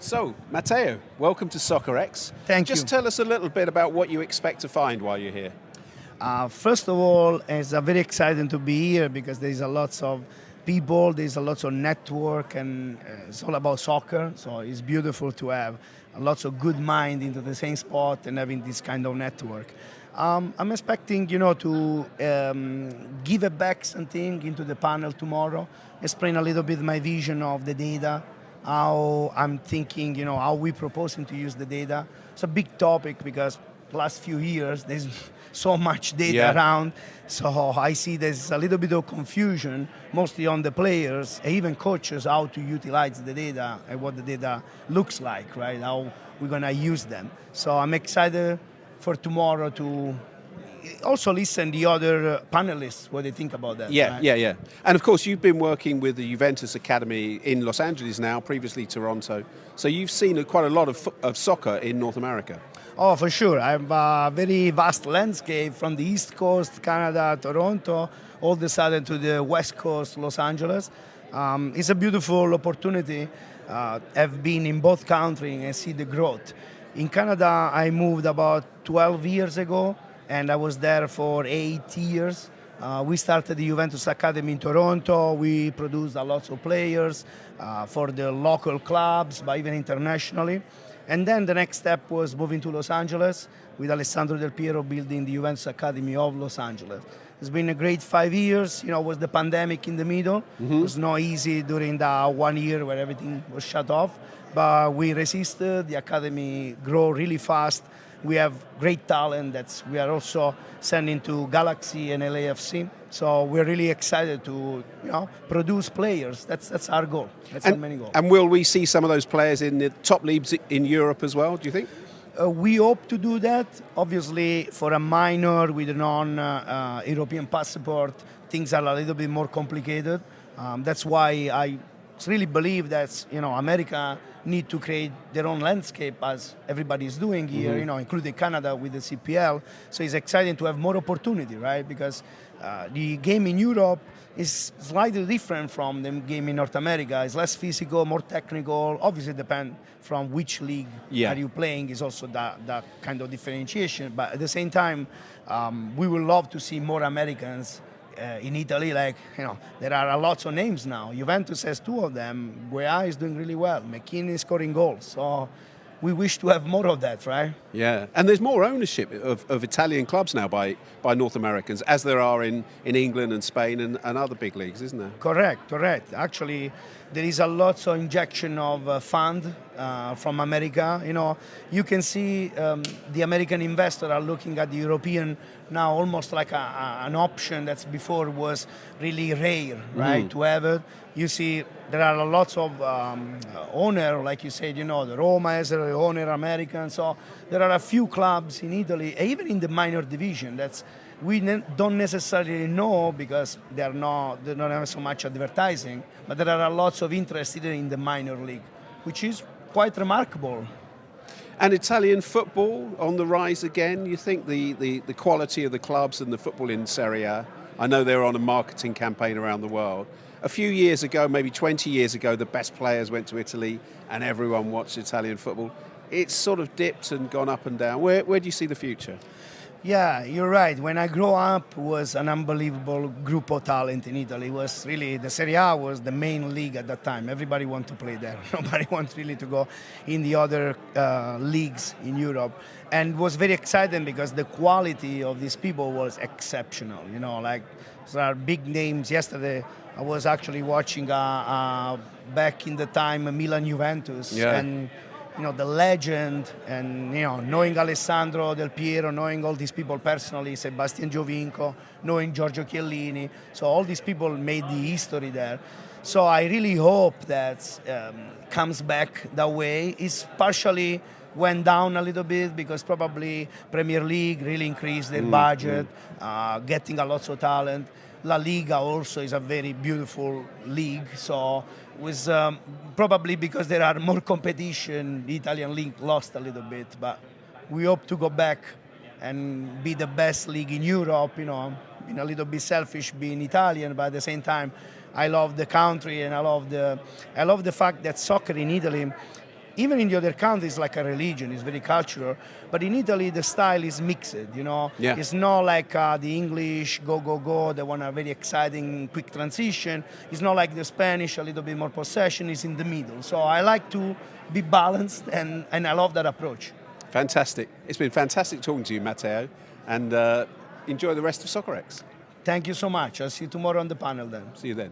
So, Matteo, welcome to Soccerex. Thank you. Just tell us a little bit about what you expect to find while you're here. First of all, it's very exciting to be here because there's a lots of people, there's a lots of network, and it's all about soccer. So it's beautiful to have lots of good mind into the same spot and having this kind of network. I'm expecting, to give a back something into the panel tomorrow, explain a little bit my vision of the data, how I'm thinking, how we proposing to use the data. It's a big topic because last few years there's so much data around, so I see there's a little bit of confusion, mostly on the players and even coaches, how to utilize the data and what the data looks like, right? How we're gonna use them. So I'm excited for tomorrow to also listen the other panelists what they think about that. Yeah. And of course, you've been working with the Juventus Academy in Los Angeles now, previously Toronto. So you've seen quite a lot of soccer in North America. Oh, for sure. I have a very vast landscape from the East Coast, Canada, Toronto, all the sudden to the West Coast, Los Angeles. It's a beautiful opportunity. I've been in both countries and see the growth. In Canada, I moved about 12 years ago, and I was there for 8 years. We started the Juventus Academy in Toronto. We produced a lot of players for the local clubs, but even internationally. And then the next step was moving to Los Angeles with Alessandro Del Piero building the Juventus Academy of Los Angeles. It's been a great 5 years. Was the pandemic in the middle. It was not easy during the 1 year where everything was shut off. But we resisted. The academy grew really fast. We have great talent that we are also sending to Galaxy and LAFC. So we're really excited to produce players. That's our goal. That's our main goal. And will we see some of those players in the top leagues in Europe as well, do you think? We hope to do that. Obviously, for a minor with a non-European passport, things are a little bit more complicated. That's why I really believe that America need to create their own landscape as everybody is doing here, including Canada with the CPL. So it's exciting to have more opportunity, right? Because the game in Europe is slightly different from the game in North America. It's less physical, more technical. Obviously, depend from which league are you playing is also that kind of differentiation. But at the same time, we would love to see more Americans in Italy. There are lots of names now. Juventus has 2 of them. Guea is doing really well. McKinney is scoring goals. So we wish to have more of that, right? Yeah, and there's more ownership of Italian clubs now by North Americans, as there are in England and Spain and other big leagues, isn't there? Correct. Actually, there is a lot of injection of fund from America. You can see the American investors are looking at the European now almost like an option that before was really rare, right, to have it. You see there are lots of owner, like you said, the Roma has an owner, American. So there are a few clubs in Italy, even in the minor division, that's we don't necessarily know because they don't have so much advertising, but there are lots of interest in the minor league, which is quite remarkable. And Italian football on the rise again. You think the quality of the clubs and the football in Serie A, I know they're on a marketing campaign around the world. A few years ago, maybe 20 years ago, the best players went to Italy and everyone watched Italian football. It's sort of dipped and gone up and down. Where do you see the future? Yeah, you're right. When I grew up, it was an unbelievable group of talent in Italy. It was really, the Serie A was the main league at that time. Everybody wanted to play there. Nobody wants really to go in the other leagues in Europe. And it was very exciting because the quality of these people was exceptional. There are big names. Yesterday, I was actually watching back in the time Milan Juventus. Yeah. And the legend, and knowing Alessandro Del Piero, knowing all these people personally, Sebastian Giovinco, knowing Giorgio Chiellini, so all these people made the history there. So I really hope that comes back that way. It's partially went down a little bit because probably Premier League really increased their budget, getting a lot of talent. La Liga also is a very beautiful league, so it was probably because there are more competition, the Italian league lost a little bit, but we hope to go back and be the best league in Europe. Being a little bit selfish being Italian, but at the same time I love the country and I love the fact that soccer in Italy even in the other countries, like a religion, it's very cultural. But in Italy, the style is mixed, you know. Yeah. It's not like the English, go, go, go, they want a very exciting, quick transition. It's not like the Spanish, a little bit more possession, it's in the middle. So I like to be balanced, and I love that approach. Fantastic. It's been fantastic talking to you, Matteo, and enjoy the rest of Soccerex. Thank you so much. I'll see you tomorrow on the panel then. See you then.